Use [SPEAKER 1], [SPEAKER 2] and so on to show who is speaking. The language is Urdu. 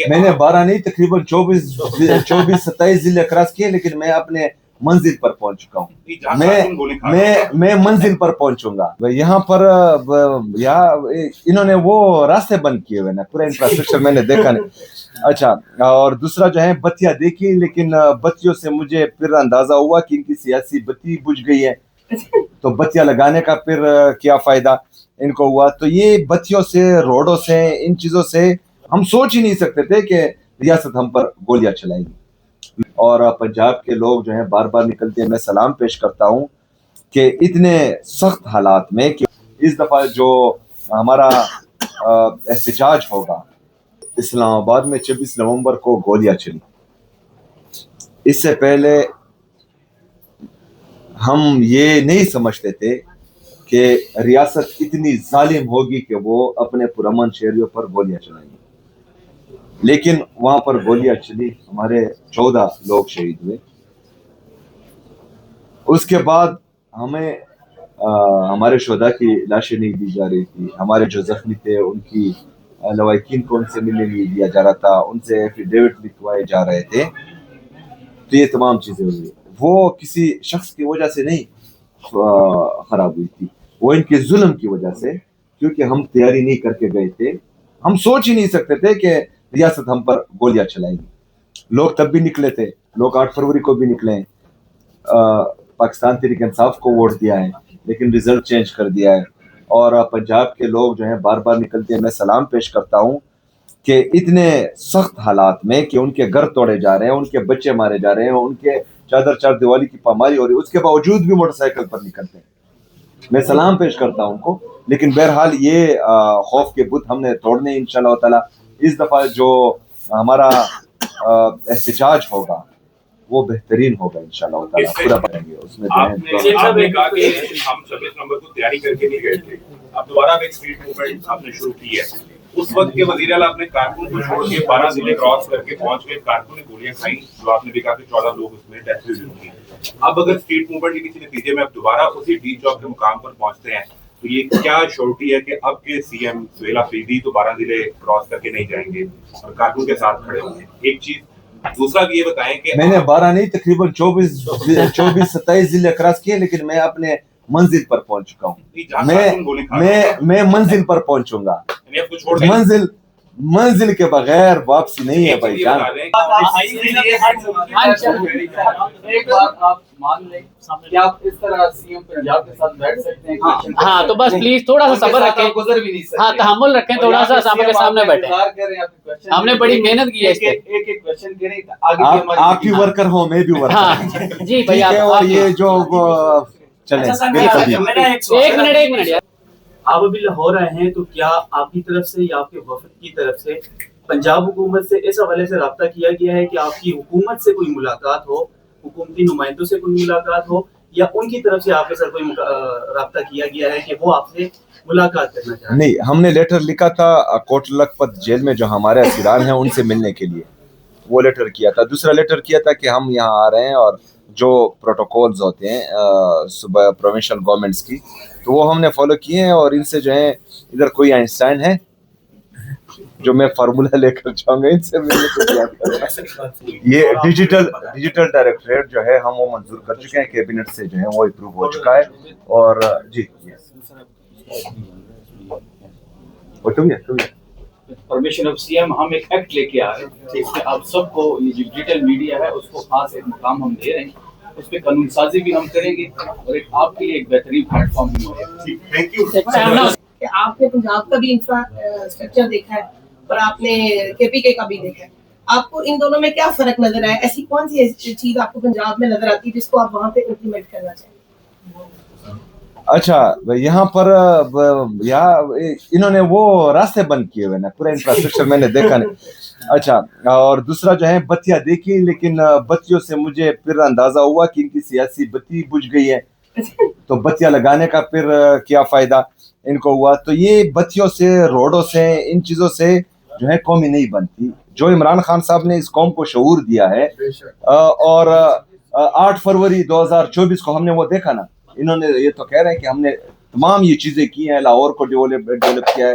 [SPEAKER 1] میں نے 12 نہیں تقریباً 24-27 ضلع کراس کیے، لیکن میں اپنے منزل پر پہنچ چکا ہوں. میں منزل پر پہنچوں گا. یہاں پر انہوں نے وہ راستے بند کیے ہوئے نا، پورا انفراسٹرکچر میں نے دیکھا نہیں. اچھا، اور دوسرا جو ہے بتیاں دیکھی، لیکن بتیوں سے مجھے پھر اندازہ ہوا کہ ان کی سیاسی بتی بجھ گئی ہے، تو بتیاں لگانے کا پھر کیا فائدہ ان کو ہوا. تو یہ بتیوں سے، روڈوں سے، ان چیزوں سے ہم سوچ ہی نہیں سکتے تھے کہ ریاست ہم پر گولیاں چلائے گی. اور پنجاب کے لوگ جو ہیں بار بار نکلتے ہیں، میں سلام پیش کرتا ہوں کہ اتنے سخت حالات میں کہ اس دفعہ جو ہمارا احتجاج ہوگا اسلام آباد میں 26 نومبر کو گولیاں چلی. اس سے پہلے ہم یہ نہیں سمجھتے تھے کہ ریاست اتنی ظالم ہوگی کہ وہ اپنے پرامن شہریوں پر گولیاں چلائیں گی. لیکن وہاں پر گولیاں چلی، ہمارے 14 لوگ شہید ہوئے. اس کے بعد ہمیں ہمارے شہداء کی لاشیں نہیں دی جا رہی تھی، ہمارے جو زخمی تھے ان کی لواحقین کو ان سے ملنے نہیں دیا جا رہا تھا، ان سے ایفیڈیوٹ لکھوائے جا رہے تھے. تو یہ تمام چیزیں ہوئی، وہ کسی شخص کی وجہ سے نہیں خراب ہوئی تھی، وہ ان کے ظلم کی وجہ سے، کیونکہ ہم تیاری نہیں کر کے گئے تھے. ہم سوچ ہی نہیں سکتے تھے کہ ریاست ہم پر گولیاں چلائے گی. لوگ تب بھی نکلے تھے، لوگ 8 فروری کو بھی نکلے ہیں، پاکستان تحریک انصاف کو ووٹ دیا ہے، لیکن رزلٹ چینج کر دیا ہے. اور پنجاب کے لوگ جو ہیں بار بار نکلتے ہیں. میں سلام پیش کرتا ہوں کہ اتنے سخت حالات میں کہ ان کے گھر توڑے جا رہے ہیں، ان کے بچے مارے جا رہے ہیں، ان کے چار دیوالی کی پامالی ہو رہی ہے، اس کے باوجود بھی موٹر سائیکل پر نکلتے ہیں. میں سلام پیش کرتا ہوں ان کو. لیکن بہرحال یہ خوف کے بت ہم نے توڑنے انشاءاللہ تعالی. اس دفعہ جو ہمارا احتجاج ہوگا وہ بہترین ہوگا انشاءاللہ تعالی. پورا پڑیں گے اس میں.
[SPEAKER 2] آپ نے کہا کہ ہم 26 نومبر کو تیاری کر کے نہیں گئے تھے، اب دوبارہ ایک اسٹریٹ موومنٹ آپ نے شروع کی ہے. اس وقت کے وزیر اعلیٰ اپنے کارکن کو چھوڑ کے 12 ضلع کراس کر کے پہنچ گئے، کارکن نے گولیاں کھائیں، جو آپ نے بھی کہا کہ 14 لوگ اس میں ڈیتھ ہوئی ہوئی. اب اگر اسٹریٹ موومنٹ کے کسی نتیجے میں اب دوبارہ اسی ڈی چوک کے مقام پر پہنچتے ہیں تو یہ کیا شورٹی ہے کہ اب کے سی ایم سہیل آفریدی تو 12 ضلع کراس کر کے نہیں جائیں گے اور کارکن کے ساتھ کھڑے ہوں گے؟ ایک چیز. دوسرا یہ بتائیں کہ
[SPEAKER 1] میں نے 12 نہیں تقریباً 24-27 ضلع کراس کیے، لیکن میں اپنے منزل پر پہنچ چکا ہوں. میں منزل پر پہنچوں گا. منزل کے بغیر واپسی نہیں ہے بھائی جان.
[SPEAKER 3] ہاں تو بس پلیز تھوڑا سا صبر رکھیں، ہاں تحمل رکھیں، تھوڑا سا صاحب کے سامنے بیٹھیں. ہم نے بڑی محنت کی ہے.
[SPEAKER 1] آپ بھی ورکر ہو، میں بھی ورکر ہوں.
[SPEAKER 3] جی بھائی.
[SPEAKER 1] اور یہ جو چلیں
[SPEAKER 3] ایک منٹ یار.
[SPEAKER 4] آپ ابھی لاہور آئے ہیں، تو کیا آپ کی طرف سے یا آپ کے وفد کی طرف سے پنجاب حکومت سے اس حوالے سے رابطہ کیا گیا ہے کہ آپ کی حکومت سے کوئی ملاقات ہو، حکومتی نمائندوں سے کوئی ملاقات ہو، یا ان کی طرف سے آپ کے ساتھ کوئی رابطہ کیا گیا ہے کہ وہ آپ سے ملاقات کرنا چاہتے ہیں؟
[SPEAKER 1] نہیں، ہم نے لیٹر لکھا تھا کوٹ لکھپت جیل میں جو ہمارے اسیران ہیں ان سے ملنے کے لیے، وہ لیٹر کیا تھا. دوسرا لیٹر کیا تھا کہ ہم یہاں آ رہے ہیں اور جو پروٹوکولز ہوتے ہیں صبح پروونشل گورنمنٹس کی تو وہ ہم نے فالو کیے ہیں. اور ان سے جو ہے ادھر کوئی آئنسٹائن ہے جو میں فارمولا لے کر جاؤں گا ان سے ملنے کو. یہ ڈیجیٹل ڈائریکٹریٹ جو ہے ہم وہ منظور کر چکے ہیں، کیبنٹ سے جو ہے وہ اپروو ہو چکا ہے. اور جی
[SPEAKER 4] پرمیشن آف سی ایم ہم ایک ایکٹ لے کے آ رہے ہیں جس میں آپ سب کو یہ جو ڈیجیٹل میڈیا ہے اس کو خاص ایک مقام ہم دے رہے ہیں، اس پہ قانون سازی بھی ہم کریں گے اور ایک آپ کے لیے ایک بہترین پلیٹ فارم بھی ہوگا.
[SPEAKER 2] Thank you.
[SPEAKER 5] آپ نے پنجاب کا بھی انفراسٹرکچر دیکھا ہے اور آپ نے کے پی کے کا بھی دیکھا ہے، آپ کو ان دونوں میں کیا فرق نظر آیا؟ ایسی کون سی چیز آپ کو پنجاب میں نظر آتی ہے جس کو آپ وہاں پہ امپلیمنٹ کرنا چاہیں؟
[SPEAKER 1] اچھا، یہاں پر انہوں نے وہ راستے بند کیے ہوئے نا، پورا انفراسٹرکچر میں نے دیکھا نہیں. اچھا، اور دوسرا جو ہے بتیاں دیکھی، لیکن بتیوں سے مجھے پھر اندازہ ہوا کہ ان کی سیاسی بتی بجھ گئی ہے، تو بتیاں لگانے کا پھر کیا فائدہ ان کو ہوا. تو یہ بتیوں سے، روڈوں سے، ان چیزوں سے جو ہے قومی نہیں بنتی. جو عمران خان صاحب نے اس قوم کو شعور دیا ہے، اور 8 فروری 2024 کو ہم نے وہ دیکھا نا، انہوں نے یہ تو کہہ رہے ہیں کہ ہم نے تمام یہ چیزیں کی ہیں، لاہور کو ڈیولپ کیا ہے،